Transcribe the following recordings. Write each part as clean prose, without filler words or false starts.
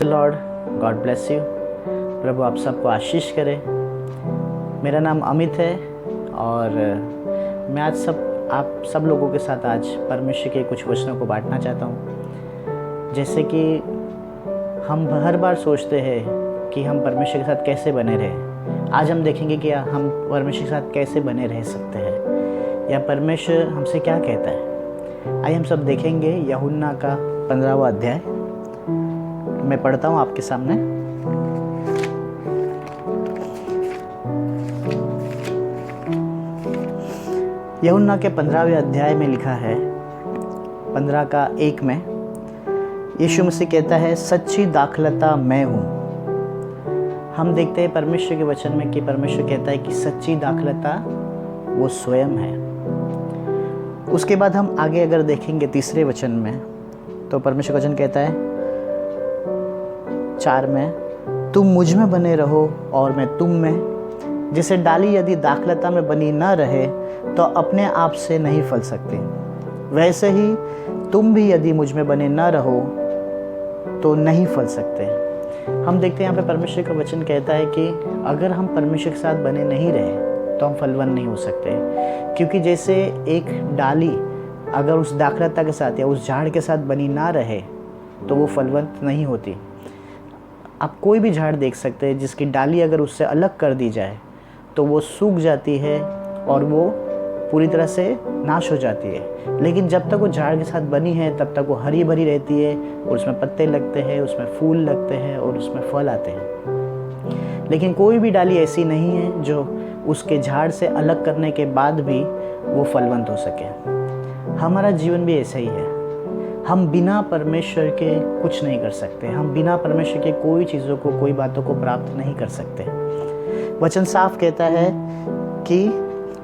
Lord, God bless you. प्रभु आप सबको आशीष करे। मेरा नाम अमित है और मैं आज आप सब लोगों के साथ आज परमेश्वर के कुछ वचनों को बांटना चाहता हूँ। जैसे कि हम हर बार सोचते हैं कि हम परमेश्वर के साथ कैसे बने रहें। आज हम देखेंगे कि हम परमेश्वर के साथ कैसे बने रह सकते हैं या परमेश्वर हमसे क्या कहता है। आइए हम सब देखेंगे यूहन्ना का 15वां अध्याय। मैं पढ़ता हूँ आपके सामने। यूहन्ना के 15वें अध्याय में लिखा है 15:1 में यीशु मसीह कहता है, सच्ची दाखलता मैं हूँ। हम देखते हैं परमेश्वर के वचन में कि परमेश्वर कहता है कि सच्ची दाखलता वो स्वयं है। उसके बाद हम आगे अगर देखेंगे तीसरे वचन में तो परमेश्वर का वचन कहता है 4 में, तुम मुझ में बने रहो और मैं तुम में। जैसे डाली यदि दाखलता में बनी न रहे तो अपने आप से नहीं फल सकती, वैसे ही तुम भी यदि मुझ में बने न रहो तो नहीं फल सकते। हम देखते हैं यहाँ पे परमेश्वर का वचन कहता है कि अगर हम परमेश्वर के साथ बने नहीं रहे तो हम फलवान नहीं हो सकते। क्योंकि जैसे एक डाली अगर उस दाखलता के साथ या उस झाड़ के साथ बनी ना रहे तो वो फलवंत नहीं होती। आप कोई भी झाड़ देख सकते हैं जिसकी डाली अगर उससे अलग कर दी जाए तो वो सूख जाती है और वो पूरी तरह से नाश हो जाती है। लेकिन जब तक वो झाड़ के साथ बनी है तब तक वो हरी भरी रहती है और उसमें पत्ते लगते हैं, उसमें फूल लगते हैं और उसमें फल आते हैं। लेकिन कोई भी डाली ऐसी नहीं है जो उसके झाड़ से अलग करने के बाद भी वो फलवंत हो सके। हमारा जीवन भी ऐसा ही है। हम बिना परमेश्वर के कुछ नहीं कर सकते। हम बिना परमेश्वर के कोई चीज़ों को, कोई बातों को प्राप्त नहीं कर सकते। वचन साफ कहता है कि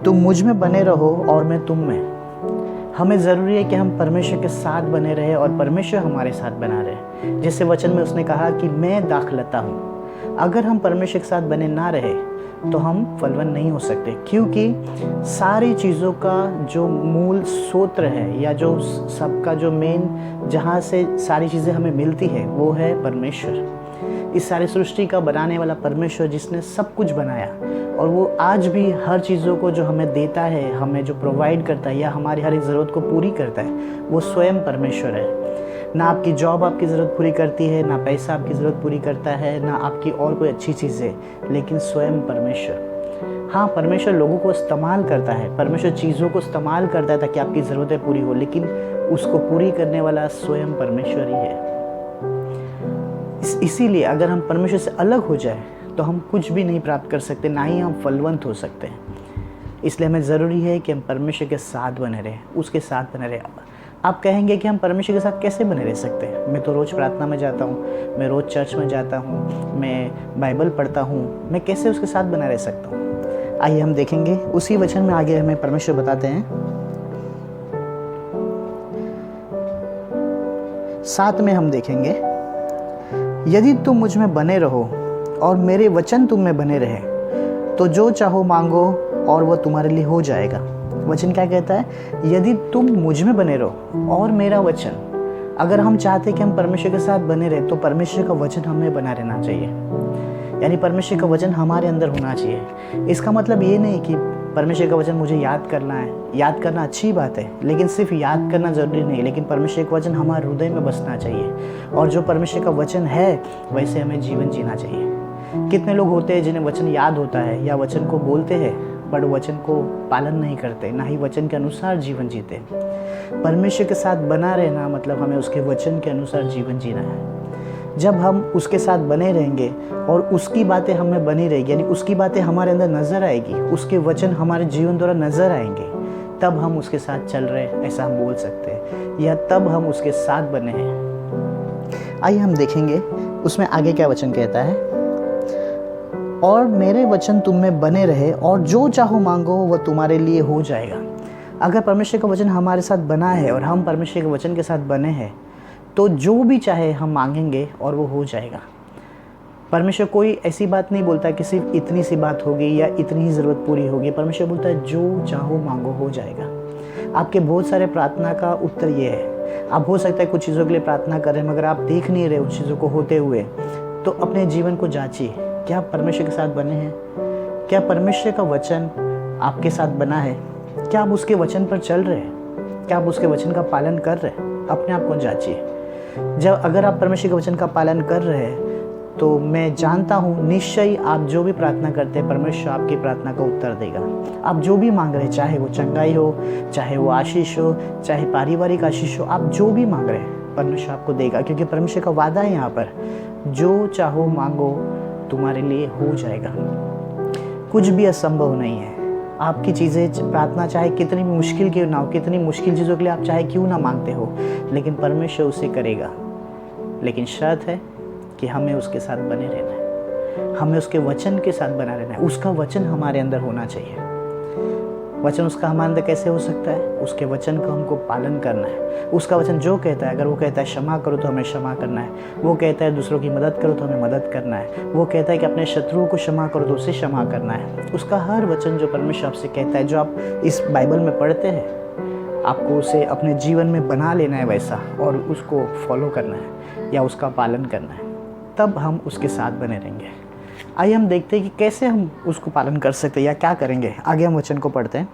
तुम मुझ में बने रहो और मैं तुम में। हमें ज़रूरी है कि हम परमेश्वर के साथ बने रहे और परमेश्वर हमारे साथ बना रहे। जैसे वचन में उसने कहा कि मैं दाखलता हूँ। अगर हम परमेश्वर के साथ बने ना रहे तो हम फलवान नहीं हो सकते। क्योंकि सारी चीज़ों का जो मूल सूत्र है या जो सबका जो मेन जहाँ से सारी चीज़ें हमें मिलती है वो है परमेश्वर। इस सारी सृष्टि का बनाने वाला परमेश्वर जिसने सब कुछ बनाया और वो आज भी हर चीज़ों को जो हमें देता है, हमें जो प्रोवाइड करता है या हमारी हर एक ज़रूरत को पूरी करता है, वो स्वयं परमेश्वर है। ना आपकी जॉब आपकी ज़रूरत पूरी करती है, ना पैसा आपकी ज़रूरत पूरी करता है, ना आपकी और कोई अच्छी चीज़ें, लेकिन स्वयं परमेश्वर। हाँ, परमेश्वर लोगों को इस्तेमाल करता है, परमेश्वर चीज़ों को इस्तेमाल करता है ताकि आपकी ज़रूरतें पूरी हो, लेकिन उसको पूरी करने वाला स्वयं परमेश्वर ही है। इसीलिए अगर हम परमेश्वर से अलग हो जाए तो हम कुछ भी नहीं प्राप्त कर सकते, ना ही हम फलवंत हो सकते हैं। इसलिए हमें ज़रूरी है कि हम परमेश्वर के साथ बने रहें, उसके साथ बने रहें। आप कहेंगे कि हम परमेश्वर के साथ कैसे बने रह सकते हैं? मैं तो रोज़ प्रार्थना में जाता हूँ, मैं रोज़ चर्च में जाता हूँ, मैं बाइबल पढ़ता हूँ, मैं कैसे उसके साथ बना रह सकता हूँ? आइए हम देखेंगे उसी वचन में आगे हमें परमेश्वर बताते हैं। 7 में हम देखेंगे, यदि तुम मुझ में बने रहो और मेरे वचन तुम में बने रहे तो जो चाहो मांगो और वह तुम्हारे लिए हो जाएगा। वचन क्या कहता है? यदि तुम मुझ में बने रहो और मेरा वचन। अगर हम चाहते कि हम परमेश्वर के साथ बने रहे तो परमेश्वर का वचन हमें बना रहना चाहिए, यानी परमेश्वर का वचन हमारे अंदर होना चाहिए। इसका मतलब ये नहीं कि परमेश्वर का वचन मुझे याद करना है। याद करना अच्छी बात है, लेकिन सिर्फ याद करना ज़रूरी नहीं। लेकिन परमेश्वर का वचन हमारे हृदय में बसना चाहिए और जो परमेश्वर का वचन है वैसे हमें जीवन जीना चाहिए। कितने लोग होते हैं जिन्हें वचन याद होता है या वचन को बोलते हैं बट वचन को पालन नहीं करते, ना ही वचन के अनुसार जीवन जीते। परमेश्वर के साथ बना रहना मतलब हमें उसके वचन के अनुसार जीवन जीना है। जब हम उसके साथ बने रहेंगे और उसकी बातें हमें बनी रहेगी, यानी उसकी बातें हमारे अंदर नज़र आएगी, उसके वचन हमारे जीवन द्वारा नज़र आएंगे, तब हम उसके साथ चल रहे हैं ऐसा हम बोल सकते हैं, या तब हम उसके साथ बने हैं। आइए हम देखेंगे उसमें आगे क्या वचन कहता है। और मेरे वचन तुम में बने रहे और जो चाहो मांगो वह तुम्हारे लिए हो जाएगा। अगर परमेश्वर का वचन हमारे साथ बना है और हम परमेश्वर के वचन के साथ बने हैं तो जो भी चाहे हम मांगेंगे और वो हो जाएगा। परमेश्वर कोई ऐसी बात नहीं बोलता कि सिर्फ इतनी सी बात होगी या इतनी ही ज़रूरत पूरी होगी। परमेश्वर बोलता है जो चाहो मांगो हो जाएगा। आपके बहुत सारे प्रार्थना का उत्तर ये है आप हो सकता है कुछ चीज़ों के लिए प्रार्थना कर रहे हैं मगर आप देख नहीं रहे उस चीज़ों को होते हुए, तो अपने जीवन को जांचिए, क्या आप परमेश्वर के साथ बने हैं? क्या परमेश्वर का वचन आपके साथ बना है? क्या आप उसके वचन पर चल रहे हैं? क्या आप उसके वचन का पालन कर रहे हैं? अपने आप को जांचिए। जब अगर आप परमेश्वर के वचन का पालन कर रहे हैं तो मैं जानता हूँ निश्चय आप जो भी प्रार्थना करते हैं परमेश्वर आपकी प्रार्थना का उत्तर देगा। आप जो भी मांग रहे हैं, चाहे वो चंगाई हो, चाहे वो आशीष हो, चाहे पारिवारिक आशीष हो, आप जो भी मांग रहे हैं परमेश्वर आपको देगा, क्योंकि परमेश्वर का वादा है यहाँ पर, जो चाहो मांगो तुम्हारे लिए हो जाएगा। कुछ भी असंभव नहीं है। आपकी चीज़ें प्रार्थना चाहे कितनी भी मुश्किल क्यों ना हो, कितनी मुश्किल चीज़ों के लिए आप चाहे क्यों ना मांगते हो, लेकिन परमेश्वर उसे करेगा। लेकिन शर्त है कि हमें उसके साथ बने रहना है, हमें उसके वचन के साथ बना रहना है। उसका वचन हमारे अंदर होना चाहिए। वचन उसका हमारे अंदर कैसे हो सकता है? उसके वचन का हमको पालन करना है। उसका वचन जो कहता है, अगर वो कहता है क्षमा करो तो हमें क्षमा करना है, वो कहता है दूसरों की मदद करो तो हमें मदद करना है, वो कहता है कि अपने शत्रुओं को क्षमा करो तो उसे क्षमा करना है। उसका हर वचन जो परमेश्वर आपसे कहता है, जो आप इस बाइबल में पढ़ते हैं, आपको उसे अपने जीवन में बना लेना है वैसा, और उसको फॉलो करना है या उसका पालन करना है, तब हम उसके साथ बने रहेंगे। आइए हम देखते हैं कि कैसे हम उसको पालन कर सकते हैं या क्या करेंगे। आगे हम वचन को पढ़ते हैं।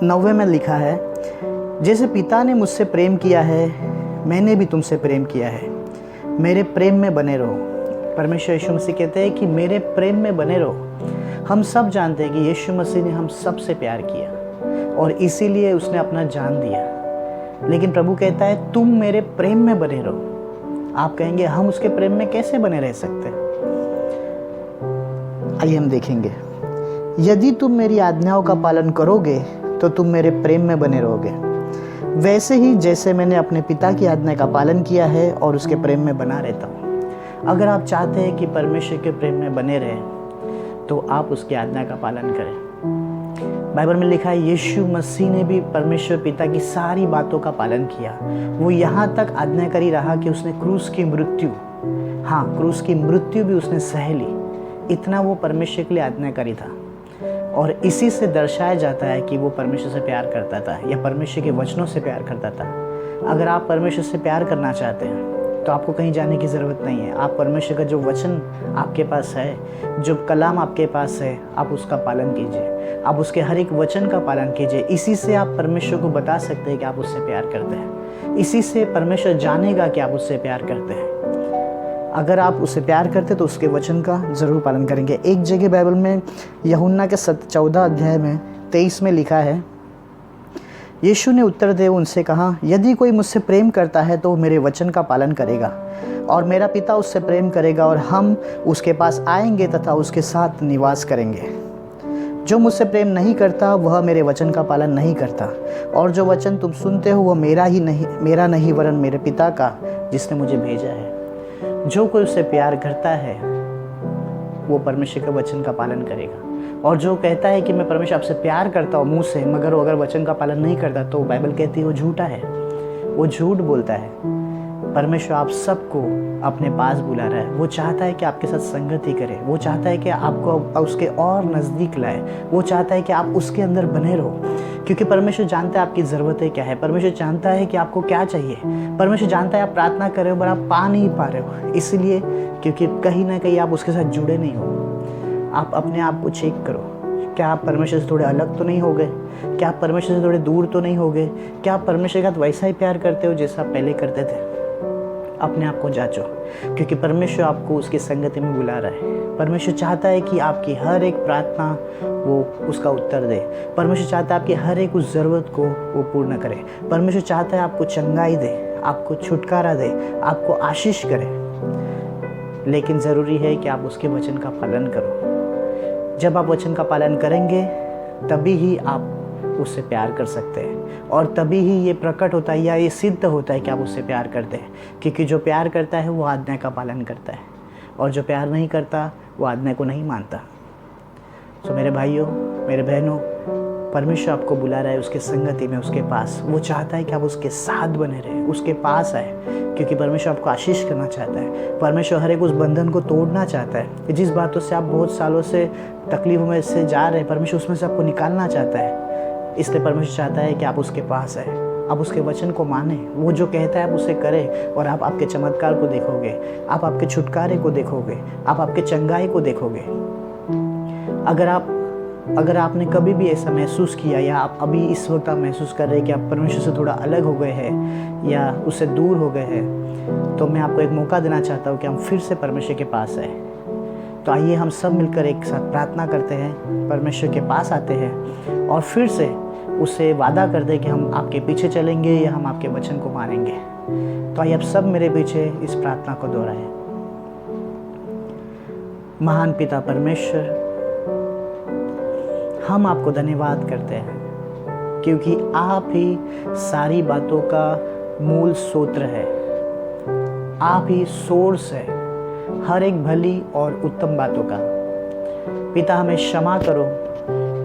9वें में लिखा है, जैसे पिता ने मुझसे प्रेम किया है मैंने भी तुमसे प्रेम किया है, मेरे प्रेम में बने रहो। परमेश्वर यीशु मसीह कहते हैं कि मेरे प्रेम में बने रहो। हम सब जानते हैं कि यीशु मसीह ने हम सबसे प्यार किया और इसीलिए उसने अपना जान दिया, लेकिन प्रभु कहता है तुम मेरे प्रेम में बने रहो। आप कहेंगे हम उसके प्रेम में कैसे बने रह सकते हैं? आइए हम देखेंगे। यदि तुम मेरी आज्ञाओं का पालन करोगे तो तुम मेरे प्रेम में बने रहोगे, वैसे ही जैसे मैंने अपने पिता की आज्ञा का पालन किया है और उसके प्रेम में बना रहता हूँ। अगर आप चाहते हैं कि परमेश्वर के प्रेम में बने रहें तो आप उसकी आज्ञा का पालन करें। बाइबल में लिखा है यीशु मसीह ने भी परमेश्वर पिता की सारी बातों का पालन किया। वो यहाँ तक आज्ञाकारी रहा कि उसने क्रूस की मृत्यु भी उसने सह ली। इतना वो परमेश्वर के लिए आज्ञाकारी था, और इसी से दर्शाया जाता है कि वो परमेश्वर से प्यार करता था या परमेश्वर के वचनों से प्यार करता था। अगर आप परमेश्वर से प्यार करना चाहते हैं तो आपको कहीं जाने की ज़रूरत नहीं है। आप परमेश्वर का जो वचन आपके पास है, जो कलाम आपके पास है, आप उसका पालन कीजिए। आप उसके हर एक वचन का पालन कीजिए। इसी से आप परमेश्वर को बता सकते हैं कि आप उससे प्यार करते हैं। इसी से परमेश्वर जानेगा कि आप उससे प्यार करते हैं। अगर आप उससे प्यार करते तो उसके वचन का ज़रूर पालन करेंगे। एक जगह बाइबल में यूहन्ना के 14 अध्याय में 23 में लिखा है, यीशु ने उत्तर दे उनसे कहा, यदि कोई मुझसे प्रेम करता है तो मेरे वचन का पालन करेगा और मेरा पिता उससे प्रेम करेगा और हम उसके पास आएंगे तथा उसके साथ निवास करेंगे। जो मुझसे प्रेम नहीं करता वह मेरे वचन का पालन नहीं करता, और जो वचन तुम सुनते हो वह मेरा नहीं वरन मेरे पिता का जिसने मुझे भेजा है। जो कोई उससे प्यार करता है वो परमेश्वर के वचन का पालन करेगा, और जो कहता है कि मैं परमेश्वर आपसे प्यार करता हूँ मुँह से मगर वो अगर वचन का पालन नहीं करता तो बाइबल कहती है वो झूठा है, वो झूठ बोलता है। परमेश्वर आप सबको अपने पास बुला रहा है। वो चाहता है कि आपके साथ संगति करे, वो चाहता है कि आपको उसके और नज़दीक लाए, वो चाहता है कि आप उसके अंदर बने रहो, क्योंकि परमेश्वर जानता है आपकी ज़रूरतें क्या है। परमेश्वर जानता है कि आपको क्या चाहिए। परमेश्वर जानता है आप प्रार्थना कर रहे हो पर आप पा नहीं पा रहे हो, इसलिए क्योंकि कहीं ना कहीं आप उसके साथ जुड़े नहीं हो। आप अपने आप को चेक करो, क्या आप परमेश्वर से थोड़े अलग तो नहीं हो गए? क्या आप परमेश्वर से थोड़े दूर तो नहीं हो गए? क्या आप परमेश्वर के साथ वैसा ही प्यार करते हो जैसा आप पहले करते थे? अपने आप को जांचो, क्योंकि परमेश्वर आपको उसकी संगति में बुला रहा है। परमेश्वर चाहता है कि आपकी हर एक प्रार्थना वो उसका उत्तर दे। परमेश्वर चाहता है आपकी हर एक उस ज़रूरत को वो पूर्ण करे। परमेश्वर चाहता है आपको चंगाई दे, आपको छुटकारा दे, आपको आशीष करे, लेकिन ज़रूरी है कि आप उसके वचन का पालन करो। जब आप वचन का पालन करेंगे तभी ही आप उससे प्यार कर सकते हैं, और तभी ही ये प्रकट होता है या ये सिद्ध होता है कि आप उससे प्यार करते हैं। क्योंकि जो प्यार करता है वो आज्ञा का पालन करता है, और जो प्यार नहीं करता वो आज्ञा को नहीं मानता। तो मेरे भाइयों, मेरे बहनों, परमेश्वर आपको बुला रहा है उसके संगति में, उसके पास। वो चाहता है कि आप उसके साथ बने रहें, उसके पास आए, क्योंकि परमेश्वर आपको आशीष करना चाहता है। परमेश्वर हर एक उस बंधन को तोड़ना चाहता है कि जिस बातों से आप बहुत सालों से तकलीफों में से जा रहे हैं, परमेश्वर उसमें से आपको निकालना चाहता है। इसलिए परमेश्वर चाहता है कि आप उसके पास आए, आप उसके वचन को माने, वो जो कहता है आप उसे करें, और आप आपके चमत्कार को देखोगे, आप आपके छुटकारे को देखोगे, आप आपके चंगाई को देखोगे। अगर आपने कभी भी ऐसा महसूस किया, या आप अभी इस वक्त आप महसूस कर रहे हैं कि आप परमेश्वर से थोड़ा अलग हो गए हैं या उससे दूर हो गए हैं, तो मैं आपको एक मौका देना चाहता हूँ कि हम फिर से परमेश्वर के पास आए। तो आइए हम सब मिलकर एक साथ प्रार्थना करते हैं, परमेश्वर के पास आते हैं और फिर से उससे वादा करते हैं कि हम आपके पीछे चलेंगे या हम आपके वचन को मानेंगे। तो आइए आप सब मेरे पीछे इस प्रार्थना को दोहराएं। महान पिता परमेश्वर, हम आपको धन्यवाद करते हैं क्योंकि आप ही सारी बातों का मूल स्रोत है, आप ही सोर्स है हर एक भली और उत्तम बातों का। पिता हमें क्षमा करो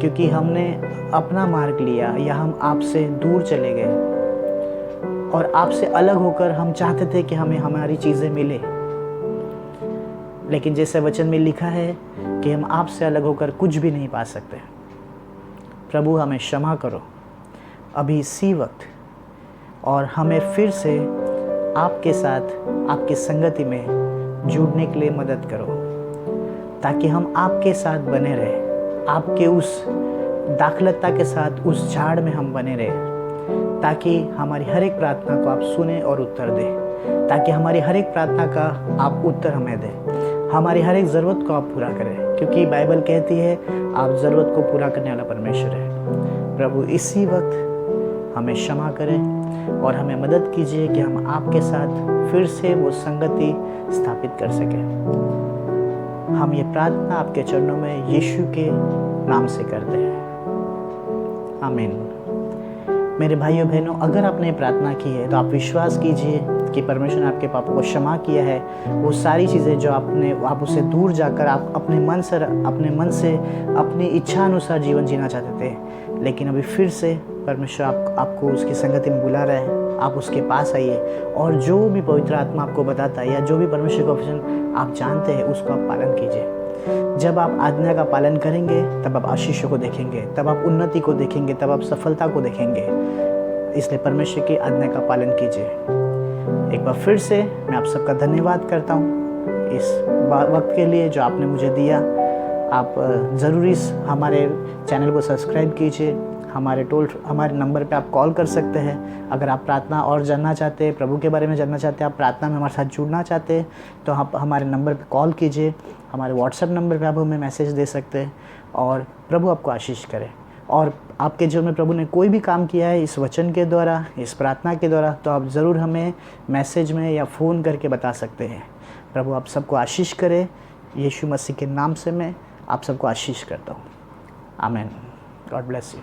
क्योंकि हमने अपना मार्ग लिया या हम आपसे दूर चले गए और आपसे अलग होकर हम चाहते थे कि हमें हमारी चीज़ें मिले, लेकिन जैसे वचन में लिखा है कि हम आपसे अलग होकर कुछ भी नहीं पा सकते। प्रभु हमें क्षमा करो अभी इसी वक्त, और हमें फिर से आपके साथ आपकी संगति में जुड़ने के लिए मदद करो, ताकि हम आपके साथ बने रहें, आपके उस दाखलता के साथ उस झाड़ में हम बने रहें, ताकि हमारी हर एक प्रार्थना को आप सुने और उत्तर दें, ताकि हमारी हर एक प्रार्थना का आप उत्तर हमें दें, हमारी हर एक ज़रूरत को आप पूरा करें, क्योंकि बाइबल कहती है आप ज़रूरत को पूरा करने वाला परमेश्वर है। प्रभु इसी वक्त हमें क्षमा करें और हमें मदद कीजिए कि हम आपके साथ फिर से वो संगति स्थापित कर सकें। हम ये प्रार्थना आपके चरणों में यीशु के नाम से करते हैं, आमीन। मेरे भाइयों बहनों, अगर आपने प्रार्थना की है तो आप विश्वास कीजिए कि परमेश्वर ने आपके पापों को क्षमा किया है। वो सारी चीज़ें जो आप उससे दूर जाकर आप अपने मन से अपनी इच्छा अनुसार जीवन जीना चाहते थे, लेकिन अभी फिर से परमेश्वर आपको उसकी संगति में बुला रहा है। आप उसके पास आइए और जो भी पवित्र आत्मा आपको बताता है या जो भी परमेश्वर का वचन आप जानते हैं उसको आप पालन कीजिए। जब आप आज्ञा का पालन करेंगे तब आप आशीषों को देखेंगे, तब आप उन्नति को देखेंगे, तब आप सफलता को देखेंगे। इसलिए परमेश्वर की आज्ञा का पालन कीजिए। एक बार फिर से मैं आप सबका धन्यवाद करता हूँ इस वक्त के लिए जो आपने मुझे दिया। आप ज़रूर इस हमारे चैनल को सब्सक्राइब कीजिए। हमारे नंबर पे आप कॉल कर सकते हैं। अगर आप प्रार्थना और जानना चाहते हैं, प्रभु के बारे में जानना चाहते हैं, आप प्रार्थना में हमारे साथ जुड़ना चाहते हैं, तो आप हमारे नंबर पे कॉल कीजिए। हमारे व्हाट्सएप नंबर पे आप हमें मैसेज दे सकते हैं और प्रभु आपको आशीष करे। और आपके जीवन में प्रभु ने कोई भी काम किया है इस वचन के द्वारा, इस प्रार्थना के द्वारा, तो आप ज़रूर हमें मैसेज में या फ़ोन करके बता सकते हैं। प्रभु आप सबको आशीष करे। यीशु मसीह के नाम से मैं आप सबको आशीष करता हूँ, आमीन। God bless you.